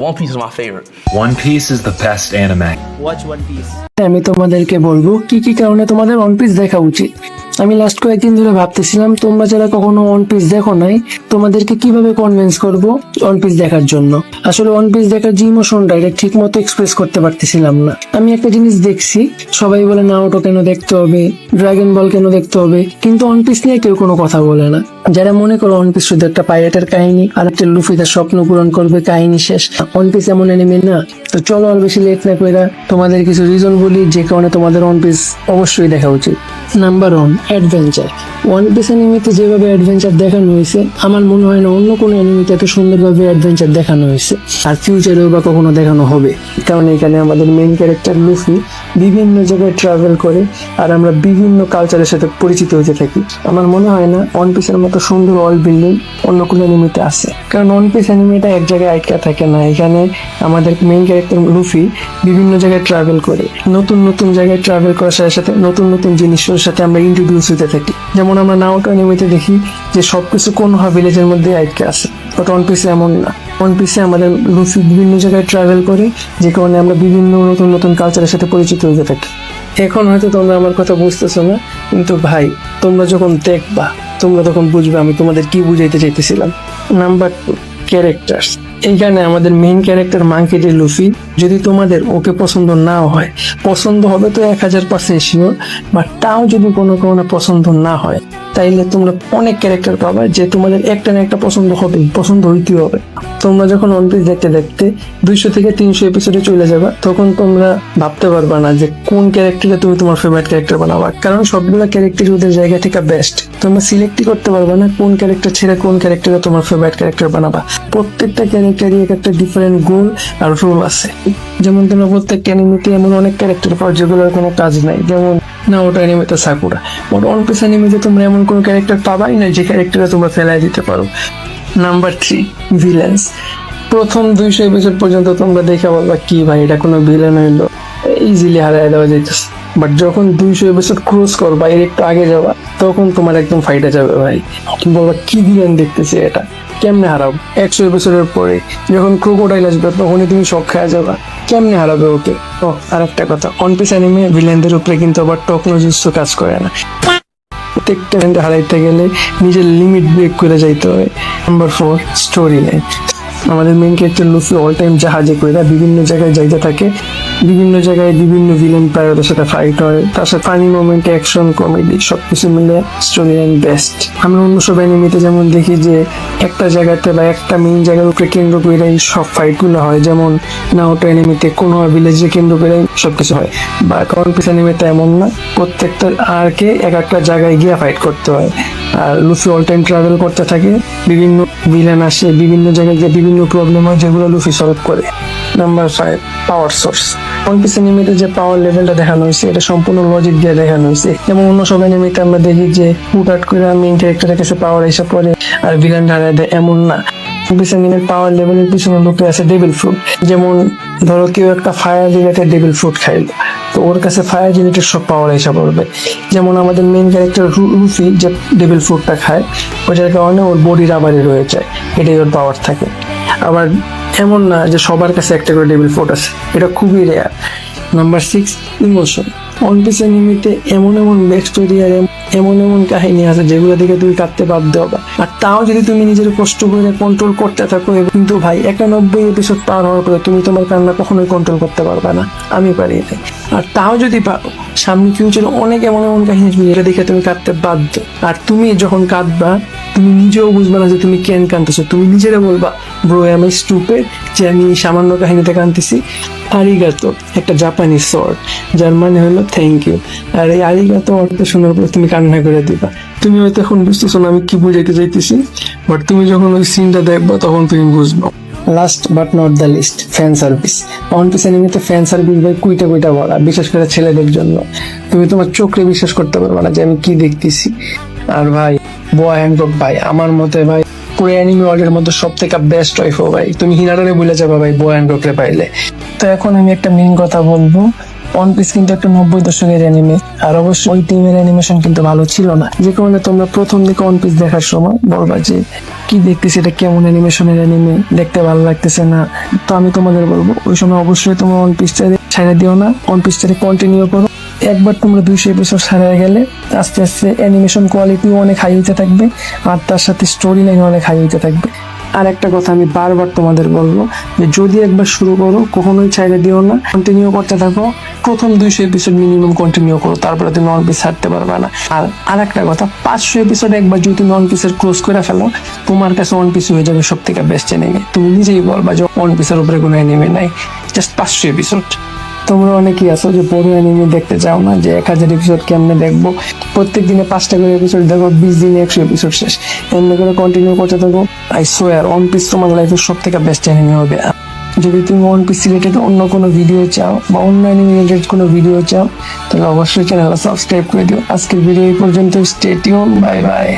One Piece is my favorite. One Piece is the best anime. Watch One Piece. আমি তোমাদেরকে বলবো কি কি কারণে তোমাদের ওয়ান পিস দেখা উচিত। আমি লাস্ট কয়েকদিন ধরে ভাবতেছিলাম তোমরা যারা কখনো ওয়ান পিস দেখো নাই তোমাদেরকে কিভাবে কনভিন্স করব ওয়ান পিস দেখার জন্য। আসলে ওয়ান পিস দেখার যে ইমোশনটা এটা ঠিক মতো এক্সপ্রেস করতে পারতেছিলাম না। আমি একটা জিনিস দেখছি, সবাই বলে নারুটো কেন দেখতে হবে, ড্রাগন বল কেন দেখতে হবে, কিন্তু ওয়ান পিস নিয়ে কেউ কোনো কথা বলে না। যারা মনে করো ওয়ান পিস শুধু একটা পাইরেটের কাহিনী আর একটা লুফি তার স্বপ্ন পূরণ করবে, কাহিনী শেষ। ওয়ান পিস এমন অ্যানিমে না। তো চলো আর বেশি লেট না কইরা তোমাদের কিছু রিজন বলি যে কারণে তোমাদের ওয়ান পিস অবশ্যই দেখা উচিত। Number 1, adventure. ওয়ান পিস অ্যানিমেতে যেভাবে অ্যাডভেঞ্চার দেখানো হয়েছে আমার মনে হয় না অন্য কোনো অ্যানিমেতে এত সুন্দরভাবে অ্যাডভেঞ্চার দেখানো হয়েছে, আর ফিউচারেও বা কখনো দেখানো হবে। কারণ এখানে আমাদের মেইন ক্যারেক্টার লুফি বিভিন্ন জায়গায় ট্রাভেল করে আর আমরা বিভিন্ন কালচারের সাথে পরিচিত হতে থাকি। আমার মনে হয় না ওয়ান পিসের মতো সুন্দর ওয়ার্ল্ড বিল্ডিং অন্য কোনো অ্যানিমেতে আছে, কারণ ওয়ান পিস অ্যানিমেটা এক জায়গায় আটকা থাকে না। এখানে আমাদের মেইন ক্যারেক্টার লুফি বিভিন্ন জায়গায় ট্রাভেল করে, নতুন নতুন জায়গায় ট্রাভেল করার সাথে সাথে নতুন নতুন জিনিসের সাথে আমরা ইন্ট্রোডিউস হতে থাকি। যেমন আমরা নারুটো অ্যানিমেতে দেখি যে সবকিছু কোনোহা ভিলেজের মধ্যে আটকে আছে, বাট ওয়ান পিসে এমন না। ওয়ান পিসে আমাদের লুফি বিভিন্ন জায়গায় ট্রাভেল করে, যে কারণে আমরা বিভিন্ন নতুন নতুন কালচারের সাথে পরিচিত হতে থাকি। এখন হয়তো তোমরা আমার কথা বুঝতেছো না, কিন্তু ভাই তোমরা যখন দেখবা তোমরা তখন বুঝবে আমি তোমাদের কি বুঝাইতে চাইতেছিলাম। Number 2, characters. এইখানে আমাদের main character monkey D Luffy, যদি তোমাদের ওকে পছন্দ না হয়, পছন্দ হবে তো 1000% শিওর, বাট তাও যদি কোনো কারণে পছন্দ না হয় তাইলে তোমরা অনেক ক্যারেক্টার পাবা যে তোমাদের একটা না একটা পছন্দ হবে, পছন্দ হইতেই হবে। তোমরা যখন ওয়ান পিস দেখতে দেখতে 200 থেকে 300 এপিসোডে চলে যাবা, তখন তোমরা ভাবতে পারবা না যে কোন ক্যারেক্টারটা তুমি তোমার ফেভারিট ক্যারেক্টার বানাবা, কারণ সবগুলো ক্যারেক্টার ওদের জায়গা থেকে বেস্ট। তোমরা সিলেক্টই করতে পারবা না কোন ক্যারেক্টার ছেড়ে কোন ক্যারেক্টারে তোমার ফেভারিট ক্যারেক্টার বানাবা। প্রত্যেকটা ক্যারেক্টারই একটা ডিফারেন্ট গোল আর রোল আছে। যেমন তোমরা প্রত্যেকটা অ্যানিমেতে এমন অনেক ক্যারেক্টার পাও যেগুলোর কোনো কাজ নাই, যেমন নারুটো অ্যানিমেতে সাকুরা। বাট ওয়ান পিস অ্যানিমেতে তোমরা এমন কোনো ক্যারেক্টার পাবাই না যে ক্যারেক্টারে তোমরা ফেলাই দিতে পারো। Number 3, villains. প্রথম 200 এপিসোড পর্যন্ত তোমরা দেখে বলবা কি ভাই এটা কোনো ভিলেন হইলো, ইজিলি হারাই দেওয়া যাইতেছে। বাট যখন 200 এপিসোড ক্রস করবা, এর একটু আগে যাবা, তখন তোমার একদম ফাইটে যাবে ভাই। তুমি বলবা কি ভিলেন দেখতেছি এটা, কেমনে হারাবো। 100 এপিসোডের পরে যখন ক্রোকোডাইল আসবে তখনই তুমি শক খেয়ে যাবা, কেমনে হারাবে ওকে। ও আর একটা কথা, ওয়ান পিস অ্যানিমে ভিলেনদের উপরে কিন্তু আবার টেকনোলজিস্ট কাজ করে না। প্রত্যেকটা হারাইতে গেলে নিজের লিমিট ব্রেক করে যাইতে হয়। Number 4, story line. আমাদের main character Luffy all time জাহাজে করে বিভিন্ন জায়গায় যাইতে থাকে, বিভিন্ন জায়গায় বিভিন্ন ভিলেন প্লেয়ারের সাথে ফাইট হয়, তার সাথে ফানি মোমেন্ট, অ্যাকশন, কমেডি সবকিছু মিলে স্টোরি লাইন বেস্ট। আমরা অন্য সব অ্যানিমেতে যেমন দেখি যে একটা জায়গাতে বা একটা মেইন জায়গার উপরে কেন্দ্র করে সব ফাইটগুলো হয়, যেমন নারুটো অ্যানিমেতে কোনো ভিলেজে কেন্দ্র করে সবকিছু হয়, বা ওয়ান পিস অ্যানিমেতে এমন না, প্রত্যেকটা আর্কে এক একটা জায়গায় গিয়ে ফাইট করতে হয়। আর লুফি অল টাইম ট্রাভেল করতে থাকে, বিভিন্ন ভিলেন আসে, বিভিন্ন জায়গায় গিয়ে বিভিন্ন প্রবলেম হয় যেগুলো লুফি সলভ করে। Number 5, power source. One piece অ্যানিমেতে যে পাওয়ার লেভেলটা দেখানো হয়েছে এটা সম্পূর্ণ লজিক দিয়ে দেখানো হয়েছে। যেমন অন্য সব অ্যানিমেতে আমরা দেখি যে হুটহাট করে মেইন ক্যারেক্টারের কাছে পাওয়ার এসে পড়ে আর ভিলেন হারায় দেয়, এমন না। ওয়ান পিস অ্যানিমের পাওয়ার লেভেলের পিছনে লুকিয়ে আছে ডেভিল ফ্রুট। যেমন ধরো কেউ একটা ফায়ার রিলেটেড ডেভিল ফ্রুট খাইলো, তো ওর কাছে ফায়ার রিলেটেড সব পাওয়ার এসে পড়বে। যেমন আমাদের মেইন ক্যারেক্টার লুফি যে ডেভিল ফ্রুটটা খায়, ওটার কারণে ওর বডির আবারই রয়ে যায়, এটাই ওর পাওয়ার থাকে। আবার এমন না যে সবার কাছে একটা করে ডেভিল ফ্রুট আছে, এটা খুবই rare. Number 6, emotion. One piece অ্যানিমেতে এমন এমন ব্যাক স্টোরি আর এমন এমন কাহিনী আছে যেগুলো দেখে তুমি কাঁদতে বাধ্য হবা, আর তাও যদি তুমি নিজের কষ্ট করে কন্ট্রোল করতে থাকো। কিন্তু ভাই 91 এপিসোড পার হওয়ার পরে তুমি তোমার কান্না কখনোই কন্ট্রোল করতে পারবে না, আমি পারি না। আর তাও যদি পারো, সামনে ফিউচারে অনেক এমন এমন কাহিনী যেটা দেখে তুমি কাঁদতে বাধ্য। আর তুমি যখন কাঁদবা তুমি নিজেও বুঝবা না যে তুমি কেন কাঁদতেছো, তুমি নিজেরা বলবা ব্রো আমি স্টুপিড যে আমি সামান্য কাহিনীতে কাঁদতেছি। আরিগাতো একটা জাপানিজ ওয়ার্ড যার মানে হলো থ্যাংক ইউ, আর এই আরিগাতো অর্থ শোনার পর তুমি কান্না করে দিবা। তুমি হয়তো এখন বুঝতেছো না আমি কি বুঝাইতে চাইতেছি, বাট তুমি যখন ওই সিনটা দেখবা তখন তুমি বুঝবো। Last but not the least, fan service. One piece অ্যানিমেতে ফ্যান সার্ভিস ভাই কুইটা কুইটা বলা, বিশেষ করে ছেলেদের জন্য। তুমি তোমার চোখে বিশ্বাস করতে পারবে না যে আমি কি দেখতেছি। আর ভাই বোয়া হ্যাংকক ভাই আমার মতে ভাই পুরো অ্যানিমে ওয়ার্ল্ডের মধ্যে সব থেকে বেস্ট ওয়াইফ ভাই, তুমি হিনাটারে ভুলে যাবা ভাই বোয়া হ্যাংককে পাইলে। তো এখন আমি একটা মেইন কথা বলবো, ওয়ান পিস কিন্তু একটা 90 দশকের অ্যানিমে, আর অবশ্যই ওই টিমের অ্যানিমেশন কিন্তু ভালো ছিল না, যে কারণে তোমরা প্রথম দিকে ওয়ান পিস দেখার সময় বলবা যে কি দেখতেছি, এটা কেমন অ্যানিমেশনের অ্যানিমে, দেখতে ভালো লাগতেছে না। তো আমি তোমাদের বলবো ওই সময় অবশ্যই তোমরা ওয়ান পিসটা ছেড়ে দিও না, ওয়ান পিসটাকে কন্টিনিউ করো। একবার তোমরা 200 এপিসোড ছাড়িয়ে গেলে আস্তে আস্তে অ্যানিমেশন কোয়ালিটিও অনেক হাই হইতে থাকবে, আর তার সাথে স্টোরি লাইন অনেক হাই হইতে থাকবে। আর একটা কথা আমি বারবার তোমাদের বলবো যে যদি একবার শুরু করো কখনোই ছাইড়ে দিও না, কন্টিনিউ করতে থাকো। প্রথম 200 এপিসোড মিনিমাম কন্টিনিউ করো, তারপরে তুমি ওয়ান পিস ছাড়তে পারবে না। আর একটা কথা, 500 এপিসোড একবার যদি তুমি ওয়ান পিসের ক্লোজ করে ফেলো, তোমার কাছে ওয়ান পিস হয়ে যাবে সব থেকে বেস্ট এনিমে। তুমি নিজেই বলবা যে ওয়ান পিসের উপরে কোনো এনিমে নাই, জাস্ট 500 এপিসোড। তোমরা অনেকেই আছো যে বড় অ্যানিমে দেখতে চাও না, যে 1000 এপিসোড কেমনে দেখবো, প্রত্যেক দিনে 5টা করে এপিসোড দেখো, 20 দিনে 100 এপিসোড শেষ, এমনি করে কন্টিনিউ করতে থাকো। আই সোয়ার ওয়ান পিস তোমার লাইফের সব থেকে বেস্ট অ্যানিমে হবে। যদি তুমি ওয়ান পিস রিলেটেড অন্য কোনো ভিডিও চাও বা অন্য অ্যানিমে রিলেটেড কোনো ভিডিও চাও, তাহলে অবশ্যই চ্যানেলটা সাবস্ক্রাইব করে দিও। আজকের ভিডিও এই পর্যন্ত, স্টে টিউন, বাই বাই।